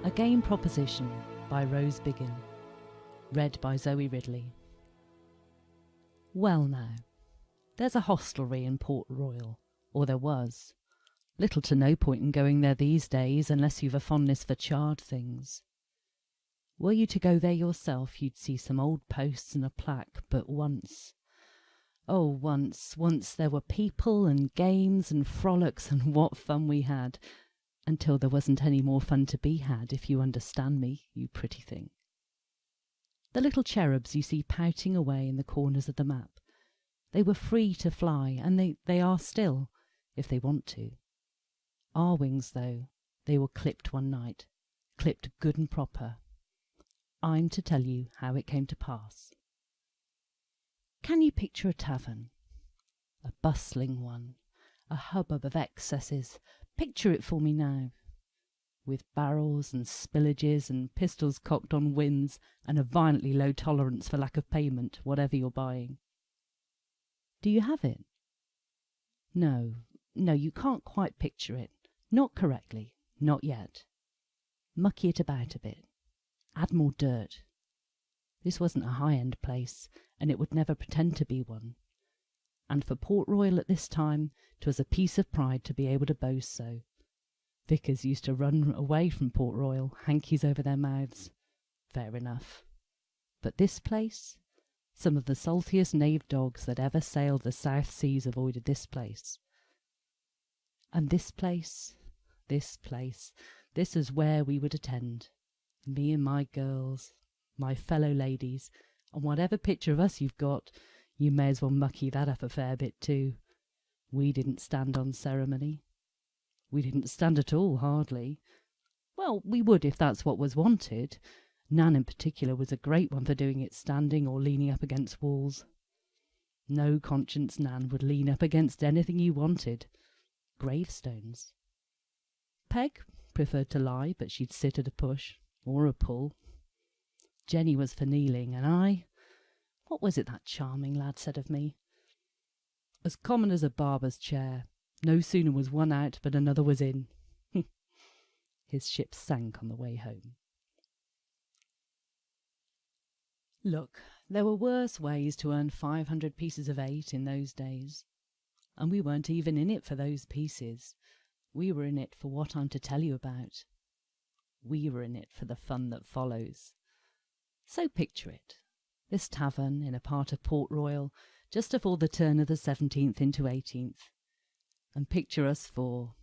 A Game Proposition by Rose Biggin. Read by Zoe Ridley. Well now, there's a hostelry in Port Royal, or there was. Little to no point in going there these days unless you've a fondness for charred things. Were you to go there yourself, you'd see some old posts and a plaque, but once there were people and games and frolics, and what fun we had. Until there wasn't any more fun to be had, if you understand me, you pretty thing. The little cherubs you see pouting away in the corners of the map, they were free to fly, and they are still, if they want to. Our wings, though, they were clipped one night, clipped good and proper. I'm to tell you how it came to pass. Can you picture a tavern? A bustling one, a hubbub of excesses. Picture it for me now, with barrels and spillages and pistols cocked on whims and a violently low tolerance for lack of payment, whatever you're buying. Do you have it? No, you can't quite picture it. Not correctly, not yet. Mucky it about a bit. Add more dirt. This wasn't a high-end place, and it would never pretend to be one. And for Port Royal at this time, 'twas a piece of pride to be able to boast so. Vicars used to run away from Port Royal, hankies over their mouths. Fair enough. But this place? Some of the saltiest knave dogs that ever sailed the South Seas avoided this place. And this place, this is where we would attend. Me and my girls, my fellow ladies, and whatever picture of us you've got, you may as well mucky that up a fair bit too. We didn't stand on ceremony. We didn't stand at all, hardly. Well, we would if that's what was wanted. Nan in particular was a great one for doing it standing or leaning up against walls. No conscience Nan would lean up against anything you wanted. Gravestones. Peg preferred to lie, but she'd sit at a push, or a pull. Jenny was for kneeling, and I... What was it that charming lad said of me? As common as a barber's chair. No sooner was one out, but another was in. His ship sank on the way home. Look, there were worse ways to earn 500 pieces of 8 in those days. And we weren't even in it for those pieces. We were in it for what I'm to tell you about. We were in it for the fun that follows. So picture it. This tavern in a part of Port Royal, just afore the turn of the 17th into 18th. And picture us four,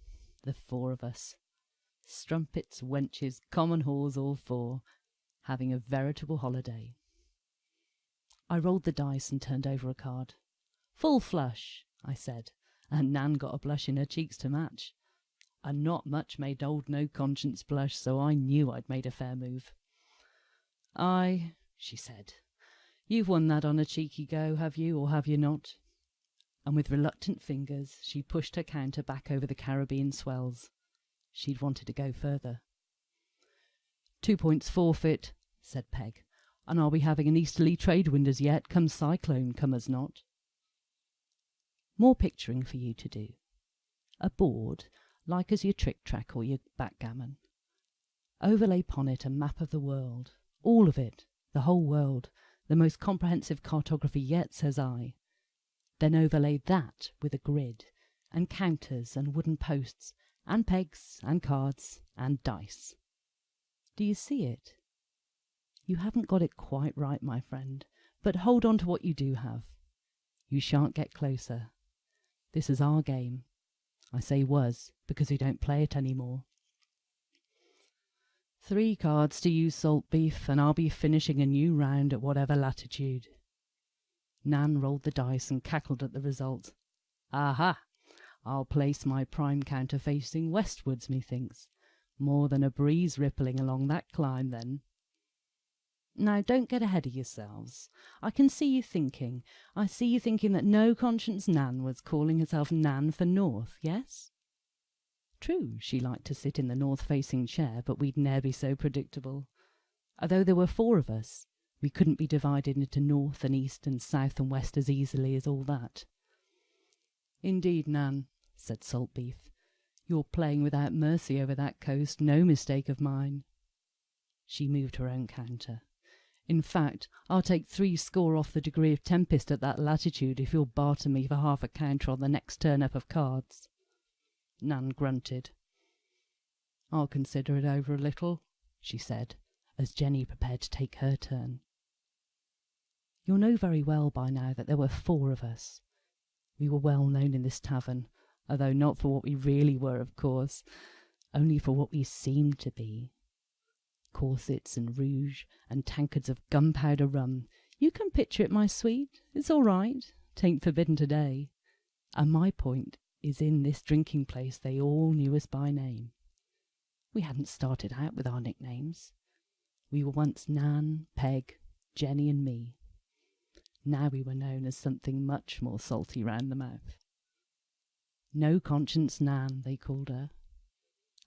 the four of us. Strumpets, wenches, common whores, all four, having a veritable holiday. I rolled the dice and turned over a card. Full flush, I said, and Nan got a blush in her cheeks to match. And not much made old No Conscience blush, so I knew I'd made a fair move. Aye, she said. You've won that on a cheeky go, have you, or have you not? And with reluctant fingers she pushed her counter back over the Caribbean swells. She'd wanted to go further. 2 points forfeit, said Peg, and are we having an easterly trade wind as yet, come cyclone, come as not? More picturing for you to do. A board, like as your trick-track or your backgammon. Overlay upon it a map of the world, all of it, the whole world, the most comprehensive cartography yet, says I. Then overlay that with a grid, and counters and wooden posts, and pegs and cards and dice. Do you see it? You haven't got it quite right, my friend, but hold on to what you do have. You shan't get closer. This is our game. I say was, because we don't play it any more. 3 cards to you, salt beef, and I'll be finishing a new round at whatever latitude. Nan rolled the dice and cackled at the result. Aha! I'll place my prime counter facing westwards, methinks. More than a breeze rippling along that climb, then. Now, don't get ahead of yourselves. I can see you thinking. I see you thinking that No Conscience Nan was calling herself Nan for North, yes? True, she liked to sit in the north-facing chair, but we'd ne'er be so predictable. Although there were 4 of us, we couldn't be divided into north and east and south and west as easily as all that. Indeed, Nan, said Saltbeef, you're playing without mercy over that coast, no mistake of mine. She moved her own counter. In fact, I'll take 3 score off the degree of tempest at that latitude if you'll barter me for half a counter on the next turn-up of cards. Nan grunted. I'll consider it over a little, she said, as Jenny prepared to take her turn. You'll know very well by now that there were 4 of us. We were well known in this tavern, although not for what we really were, of course, only for what we seemed to be. Corsets and rouge and tankards of gunpowder rum. You can picture it, my sweet. It's all right. 'Tain't forbidden today. And my point is in this drinking place they all knew us by name. We hadn't started out with our nicknames. We were once Nan, Peg, Jenny and me. Now we were known as something much more salty round the mouth. No Conscience Nan, they called her.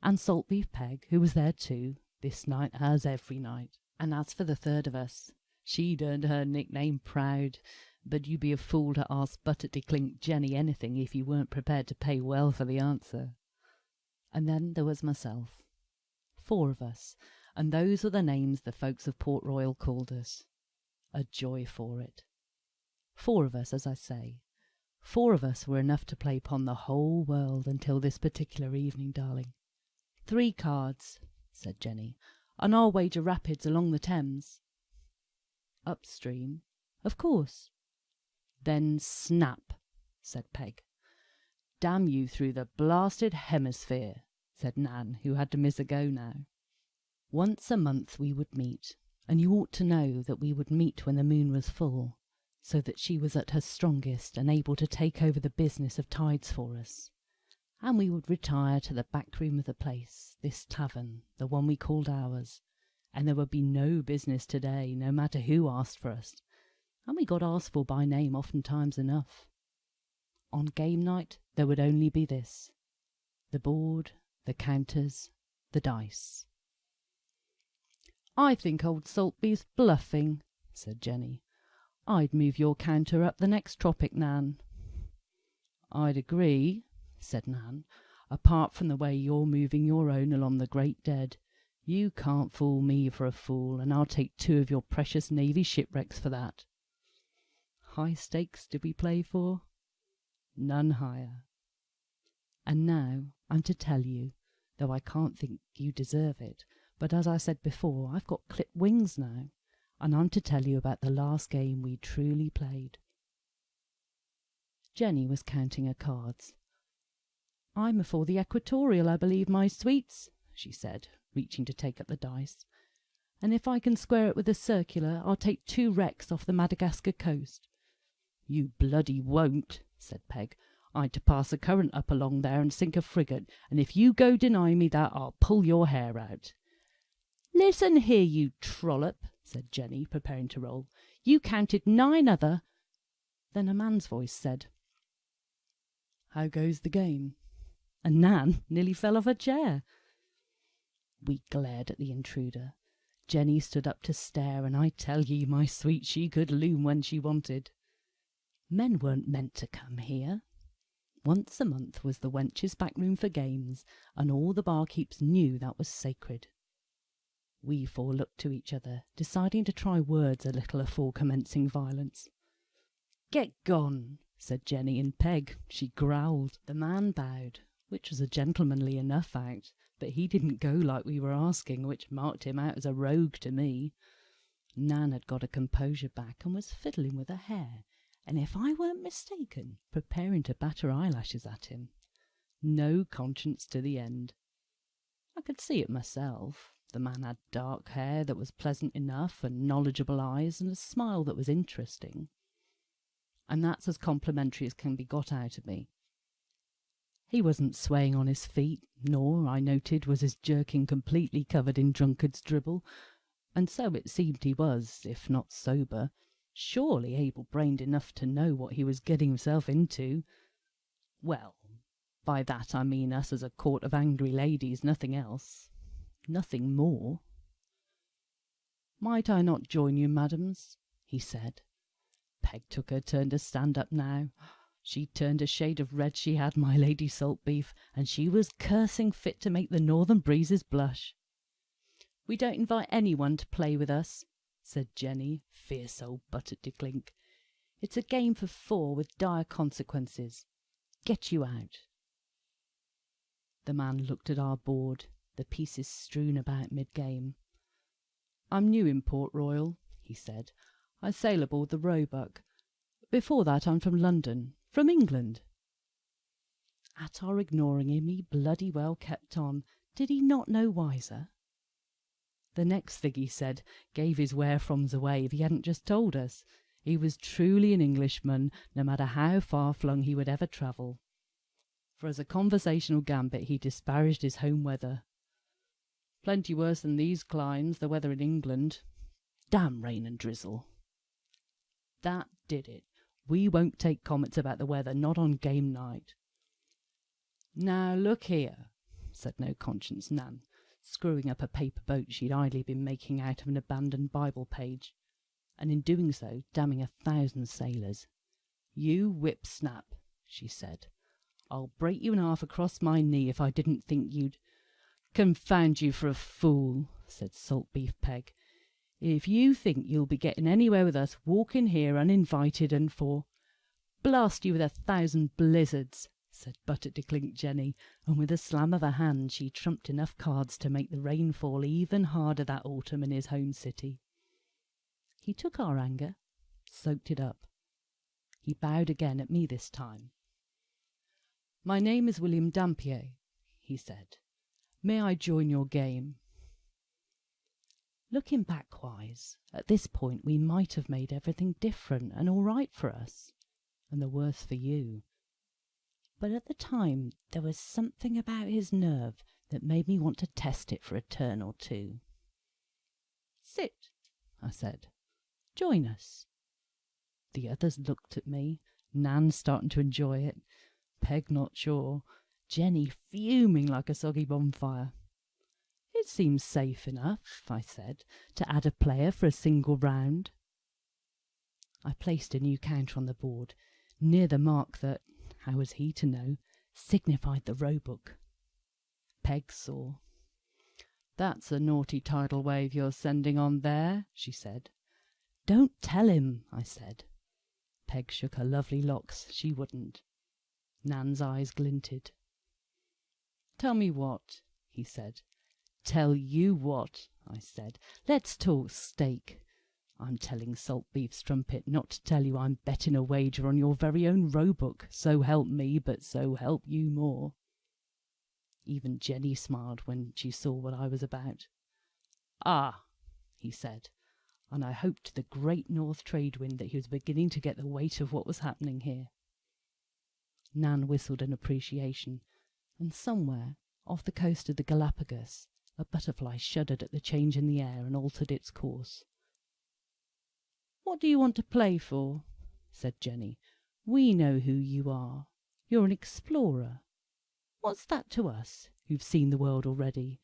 And Saltbeef Peg, who was there too, this night as every night. And as for the 3rd of us, she'd earned her nickname proud, but you'd be a fool to ask Butterty-Clink Jenny anything if you weren't prepared to pay well for the answer. And then there was myself. 4 of us, and those were the names the folks of Port Royal called us. A joy for it. 4 of us, as I say. 4 of us were enough to play upon the whole world until this particular evening, darling. 3 cards, said Jenny, and I'll wager rapids along the Thames. Upstream, of course. Then snap, said Peg. Damn you through the blasted hemisphere, said Nan, who had to miss a go now. Once a month we would meet, and you ought to know that we would meet when the moon was full, so that she was at her strongest and able to take over the business of tides for us. And we would retire to the back room of the place, this tavern, the one we called ours, and there would be no business today, no matter who asked for us, and we got asked for by name oftentimes enough. On game night there would only be this: the board, the counters, the dice. I think old Saltbeef's bluffing, said Jenny. I'd move your counter up the next tropic, Nan. I'd agree, said Nan, apart from the way you're moving your own along the Great Dead. You can't fool me for a fool, and I'll take 2 of your precious navy shipwrecks for that. High stakes did we play for? None higher. And now I'm to tell you, though I can't think you deserve it, but as I said before, I've got clipped wings now, and I'm to tell you about the last game we truly played. Jenny was counting her cards. I'm for the equatorial, I believe, my sweets, she said, reaching to take up the dice. And if I can square it with a circular, I'll take 2 wrecks off the Madagascar coast. You bloody won't, said Peg. I'd to pass a current up along there and sink a frigate, and if you go deny me that, I'll pull your hair out. Listen here, you trollop, said Jenny, preparing to roll. You counted 9 other. Then a man's voice said, How goes the game? And Nan nearly fell off her chair. We glared at the intruder. Jenny stood up to stare, and I tell ye, my sweet, she could loom when she wanted. Men weren't meant to come here. Once a month was the wench's back room for games, and all the barkeeps knew that was sacred. We 4 looked to each other, deciding to try words a little afore commencing violence. Get gone, said Jenny, and Peg, she growled. The man bowed, which was a gentlemanly enough act, but he didn't go like we were asking, which marked him out as a rogue to me. Nan had got her composure back and was fiddling with her hair, and if I weren't mistaken, preparing to bat her eyelashes at him. No conscience to the end. I could see it myself. The man had dark hair that was pleasant enough, and knowledgeable eyes, and a smile that was interesting. And that's as complimentary as can be got out of me. He wasn't swaying on his feet, nor, I noted, was his jerkin completely covered in drunkard's dribble, and so it seemed he was, if not sober, surely able-brained enough to know what he was getting himself into. Well, By that I mean us as a court of angry ladies, nothing else. Nothing more. "Might I not join you, madams?" he said. Peg took her turn to stand up now. She turned a shade of red, she had, my Lady Saltbeef, and she was cursing fit to make the northern breezes blush. "We don't invite anyone to play with us," said Jenny, fierce old buttock to clink. "It's a game for 4 with dire consequences. Get you out." The man looked at our board, the pieces strewn about mid-game. "I'm new in Port Royal," he said. "I sail aboard the Roebuck. Before that I'm from London, from England." At our ignoring him, he bloody well kept on. Did he not know wiser? The next thing he said gave his wherefroms away if he hadn't just told us. He was truly an Englishman, no matter how far-flung he would ever travel. For as a conversational gambit he disparaged his home weather. "Plenty worse than these climes, the weather in England. Damn rain and drizzle." That did it. We won't take comments about the weather, not on game night. "Now look here," said No Conscience Nan, screwing up a paper boat she'd idly been making out of an abandoned Bible page, and in doing so damning 1,000 sailors. "You whip-snap," she said. "I'll break you in half across my knee if I didn't think you'd—" "Confound you for a fool," said Saltbeef Peg. "If you think you'll be getting anywhere with us, walk in here uninvited and for—" "Blast you with 1,000 blizzards," said Buttock to Clink Jenny, and with a slam of her hand she trumped enough cards to make the rain fall even harder that autumn in his home city. He took our anger, soaked it up. He bowed again at me this time. "My name is William Dampier," he said. "May I join your game?" Looking backwise, at this point we might have made everything different and all right for us, and the worse for you. But at the time there was something about his nerve that made me want to test it for a turn or two. "Sit," I said. "Join us." The others looked at me, Nan starting to enjoy it, Peg not sure, Jenny fuming like a soggy bonfire. "It seems safe enough," I said, "to add a player for a single round." I placed a new counter on the board, near the mark that, how was he to know, signified the Roebuck. Peg saw. "That's a naughty tidal wave you're sending on there," she said. "Don't tell him," I said. Peg shook her lovely locks. She wouldn't. Nan's eyes glinted. "Tell me what," he said. "Tell you what," I said. "Let's talk steak. I'm telling Saltbeef Strumpet not to tell you I'm betting a wager on your very own Roebuck, so help me, but so help you more." Even Jenny smiled when she saw what I was about. "Ah," he said, and I hoped to the great north trade wind that he was beginning to get the weight of what was happening here. Nan whistled an appreciation, and somewhere, off the coast of the Galapagos, a butterfly shuddered at the change in the air and altered its course. "What do you want to play for?" said Jenny. "We know who you are. You're an explorer. What's that to us, who've seen the world already?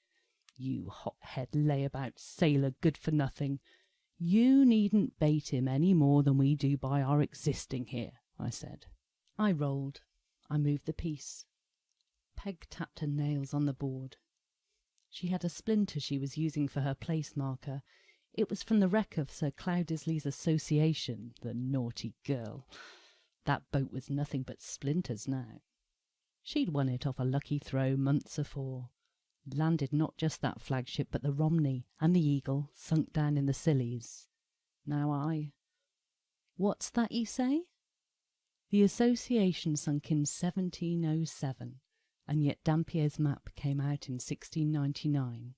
You hot-head layabout sailor good-for-nothing. You needn't bait him any more than we do by our existing here," I said. I rolled. I moved the piece. Peg tapped her nails on the board. She had a splinter she was using for her place marker. It was from the wreck of Sir Cloudesley's Association, the naughty girl. That boat was nothing but splinters now. She'd won it off a lucky throw months afore. Landed not just that flagship, but the Romney and the Eagle, sunk down in the Scillies. Now What's that you say? The Association sunk in 1707, and yet Dampier's map came out in 1699.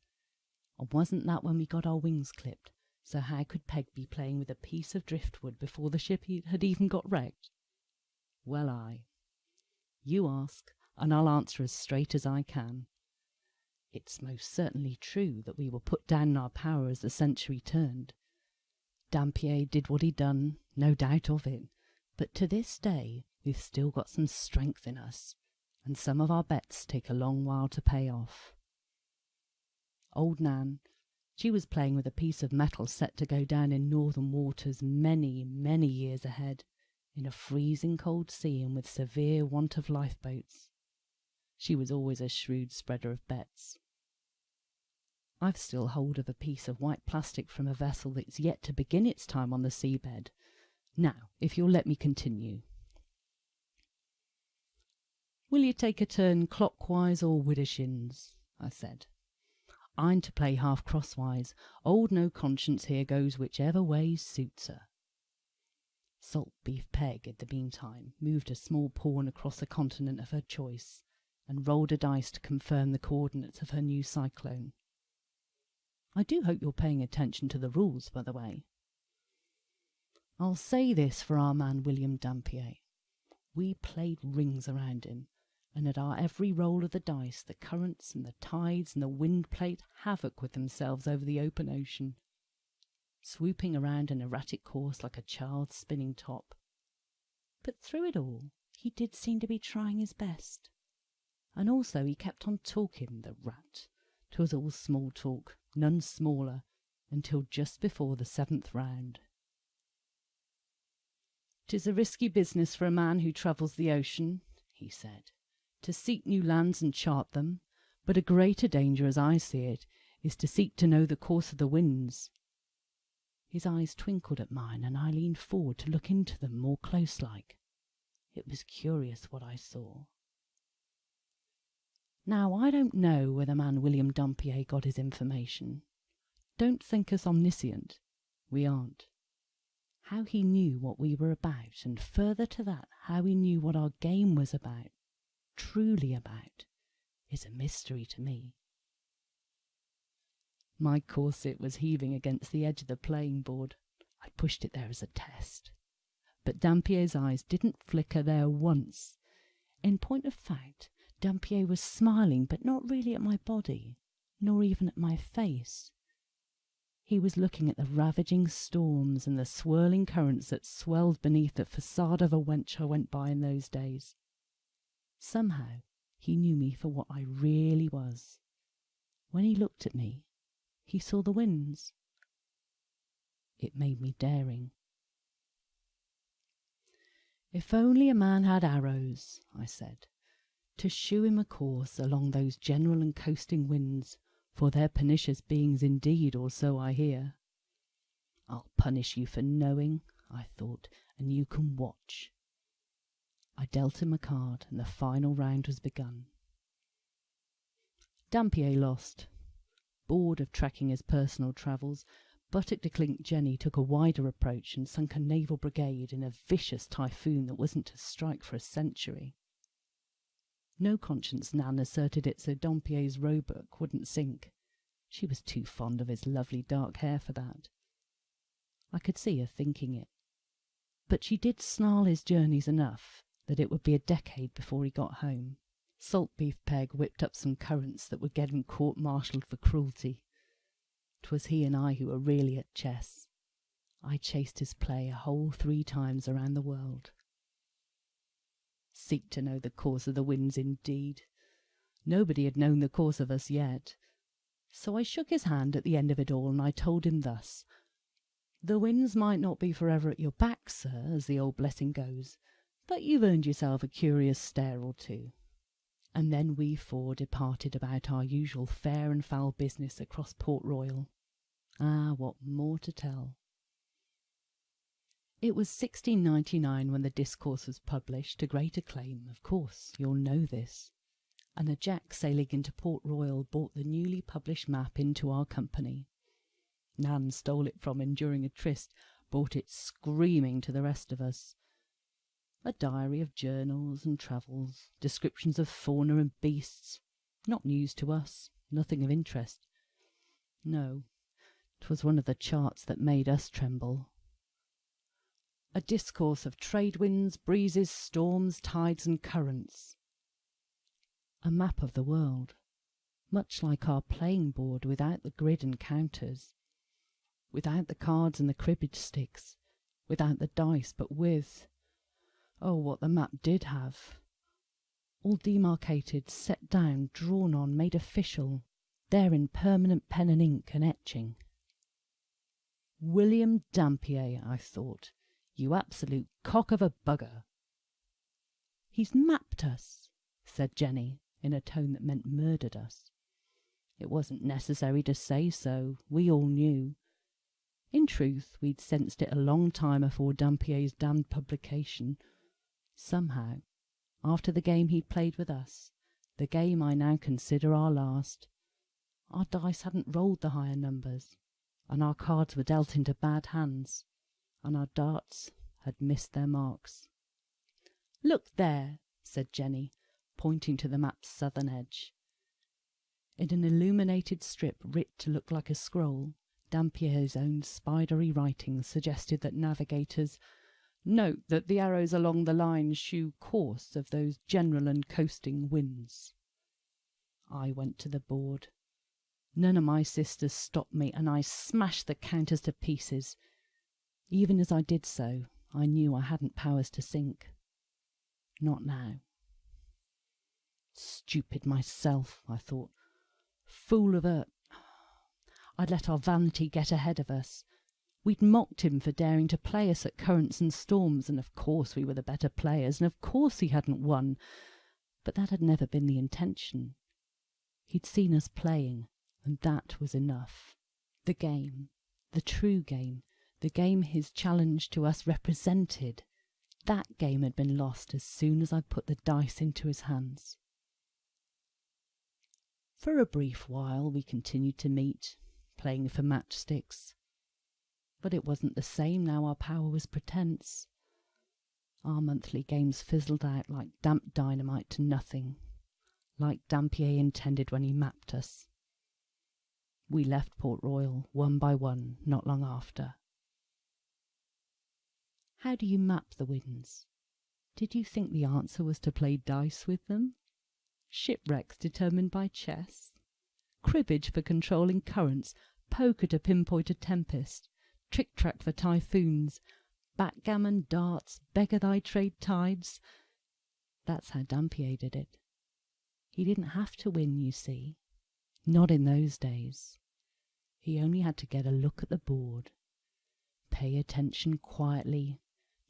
And wasn't that when we got our wings clipped? So how could Peg be playing with a piece of driftwood before the ship had even got wrecked? Well, you ask, and I'll answer as straight as I can. It's most certainly true that we were put down in our power as the century turned. Dampier did what he'd done, no doubt of it, but to this day we've still got some strength in us, and some of our bets take a long while to pay off. Old Nan, she was playing with a piece of metal set to go down in northern waters many, many years ahead, in a freezing cold sea and with severe want of lifeboats. She was always a shrewd spreader of bets. I've still hold of a piece of white plastic from a vessel that's yet to begin its time on the seabed. Now, if you'll let me continue. Will you take a turn clockwise or widdershins? I said. I'm to play half crosswise. Old No Conscience here goes whichever way suits her. Salt Beef Peg, in the meantime, moved a small pawn across the continent of her choice and rolled a dice to confirm the coordinates of her new cyclone. I do hope you're paying attention to the rules, by the way. I'll say this for our man William Dampier. We played rings around him, and at our every roll of the dice the currents and the tides and the wind played havoc with themselves over the open ocean, swooping around an erratic course like a child's spinning top. But through it all, he did seem to be trying his best. And also he kept on talking, the rat. 'Twas all small talk, none smaller, until just before the 7th round. "'Tis a risky business for a man who travels the ocean," he said, "to seek new lands and chart them, but a greater danger, as I see it, is to seek to know the course of the winds." His eyes twinkled at mine, and I leaned forward to look into them more close-like. It was curious what I saw. Now, I don't know where the man William Dampier got his information. Don't think us omniscient. We aren't. How he knew what we were about, and further to that, how he knew what our game was about, truly about, is a mystery to me. My corset was heaving against the edge of the playing board. I pushed it there as a test. But Dampier's eyes didn't flicker there once. In point of fact, Dampier was smiling, but not really at my body, nor even at my face. He was looking at the ravaging storms and the swirling currents that swelled beneath the facade of a wench I went by in those days. Somehow he knew me for what I really was. When he looked at me, he saw the winds. It made me daring. "If only a man had arrows," I said, "to shew him a course along those general and coasting winds, for they're pernicious beings indeed, or so I hear." "I'll punish you for knowing," I thought, "and you can watch." I dealt him a card, and the final round was begun. Dampier lost. Bored of tracking his personal travels, Buttock-de-Clink Jenny took a wider approach and sunk a naval brigade in a vicious typhoon that wasn't to strike for a century. No Conscience Nan asserted it so Dampier's rowboat wouldn't sink. She was too fond of his lovely dark hair for that. I could see her thinking it. But she did snarl his journeys enough that it would be a decade before he got home. Salt Beef Peg whipped up some currents that would get him court-martialed for cruelty. 'Twas he and I who were really at chess. I chased his play a whole 3 times around the world. Seek to know the course of the winds, indeed. Nobody had known the course of us yet. So I shook his hand at the end of it all, and I told him thus: "The winds might not be forever at your back, sir, as the old blessing goes, but you've earned yourself a curious stare or two." And then we 4 departed about our usual fair and foul business across Port Royal. Ah, what more to tell! It was 1699 when the discourse was published, to great acclaim, of course, you'll know this, and a Jack sailing into Port Royal brought the newly published map into our company. Nan stole it from him during a tryst, brought it screaming to the rest of us. A diary of journals and travels, descriptions of fauna and beasts, not news to us, nothing of interest. No, 'twas one of the charts that made us tremble. A discourse of trade winds, breezes, storms, tides and currents. A map of the world, much like our playing board, without the grid and counters, without the cards and the cribbage sticks, without the dice, but with... oh, what the map did have! all demarcated, set down, drawn on, made official, there in permanent pen and ink and etching. William Dampier, I thought, you absolute cock of a bugger. He's mapped us, said Jenny, in a tone that meant murdered us. It wasn't necessary to say so, we all knew. In truth, we'd sensed it a long time afore Dampier's damned publication. Somehow, after the game he'd played with us, the game I now consider our last, our dice hadn't rolled the higher numbers, and our cards were dealt into bad hands, and our darts had missed their marks. "Look there," said Jenny, pointing to the map's southern edge. In an illuminated strip writ to look like a scroll, Dampier's own spidery writing suggested that navigators note that the arrows along the line shew course of those general and coasting winds. I went to the board. None of my sisters stopped me, and I smashed the counters to pieces. Even as I did so, I knew I hadn't powers to sink. Not now. Stupid myself, I thought. Fool of her. I'd let our vanity get ahead of us. We'd mocked him for daring to play us at currents and storms, and of course we were the better players, and of course he hadn't won. But that had never been the intention. He'd seen us playing, and that was enough. The game, the true game, the game his challenge to us represented, that game had been lost as soon as I put the dice into his hands. For a brief while we continued to meet, playing for matchsticks. But it wasn't the same now our power was pretense. Our monthly games fizzled out like damp dynamite to nothing, like Dampier intended when he mapped us. We left Port Royal one by one not long after. How do you map the winds? Did you think the answer was to play dice with them? Shipwrecks determined by chess? Cribbage for controlling currents? Poker to pinpoint a tempest? Trick-track for typhoons? Backgammon, darts, beggar thy trade tides? That's how Dampier did it. He didn't have to win, you see. Not in those days. He only had to get a look at the board, pay attention quietly,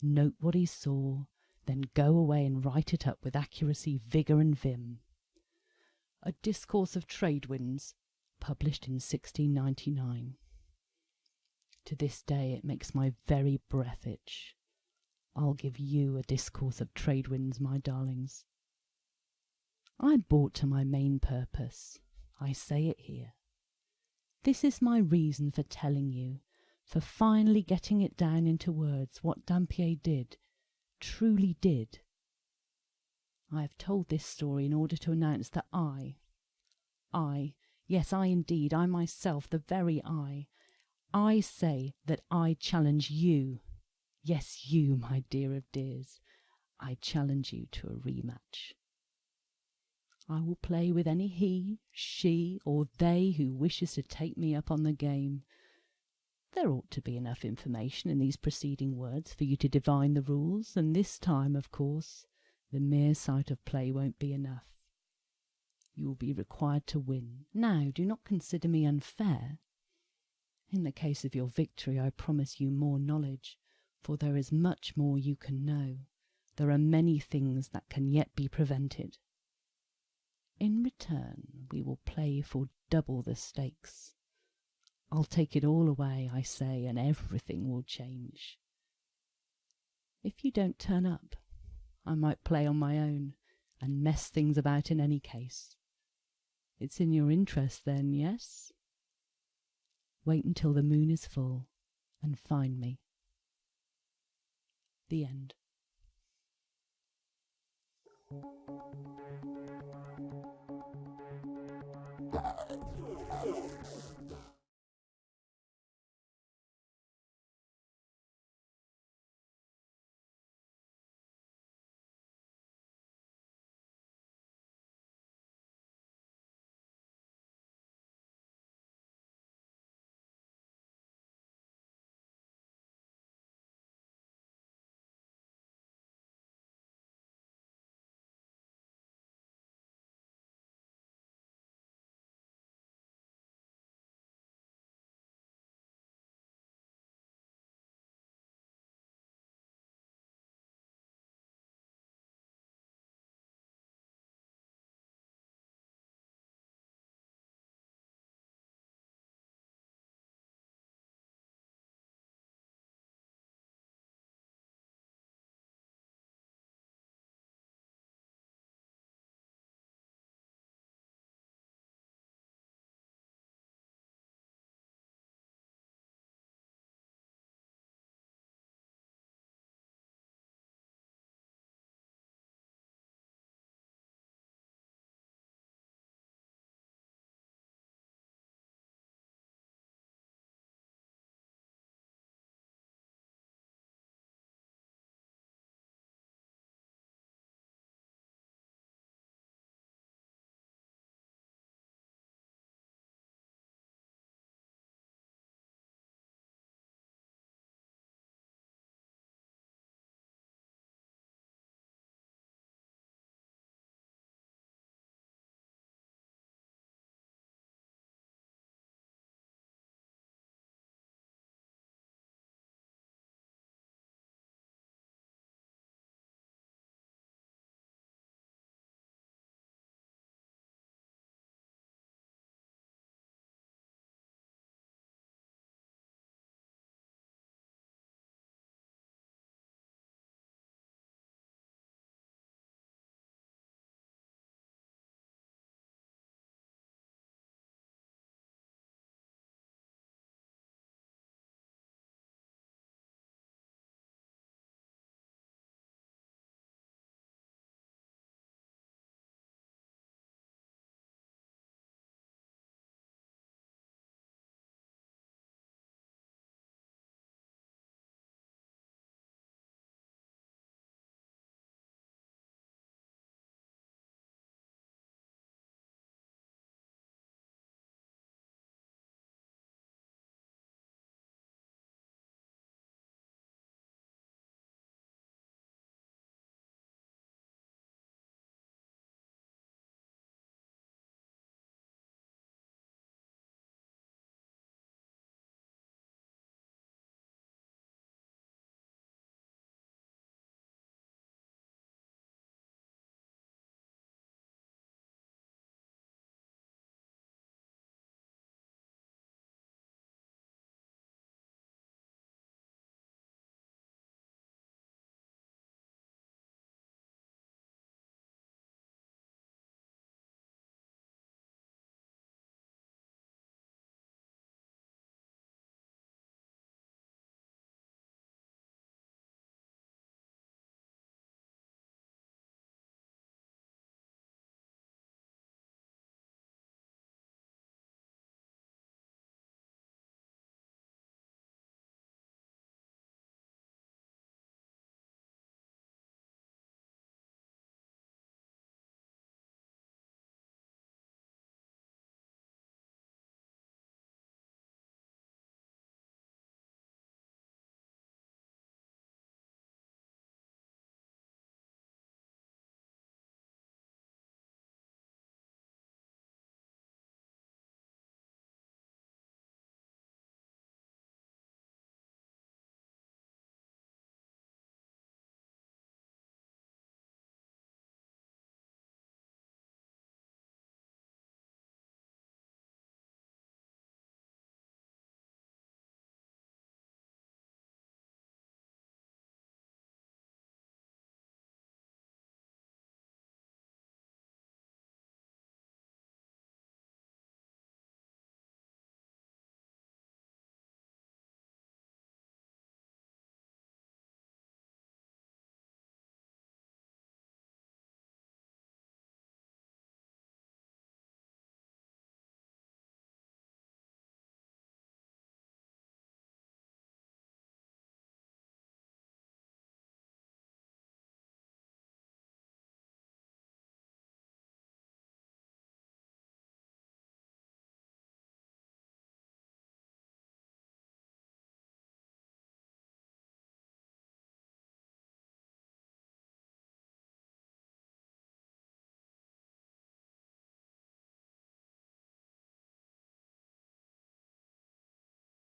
note what he saw, then go away and write it up with accuracy, vigour and vim. A Discourse of Trade Winds, published in 1699. To this day it makes my very breath itch. I'll give you a Discourse of Trade Winds, my darlings. I brought to my main purpose. I say it here. This is my reason for telling you, for finally getting it down into words, what Dampier did, truly did. I have told this story in order to announce that I, yes, I indeed, I myself, the very I say that I challenge you, yes, you, my dear of dears, I challenge you to a rematch. I will play with any he, she, or they who wishes to take me up on the game. There ought to be enough information in these preceding words for you to divine the rules, and this time, of course, the mere sight of play won't be enough. You will be required to win. Now, do not consider me unfair. In the case of your victory, I promise you more knowledge, for there is much more you can know. There are many things that can yet be prevented. In return, we will play for double the stakes. I'll take it all away, I say, and everything will change. If you don't turn up, I might play on my own and mess things about in any case. It's in your interest then, yes? Wait until the moon is full and find me. The end.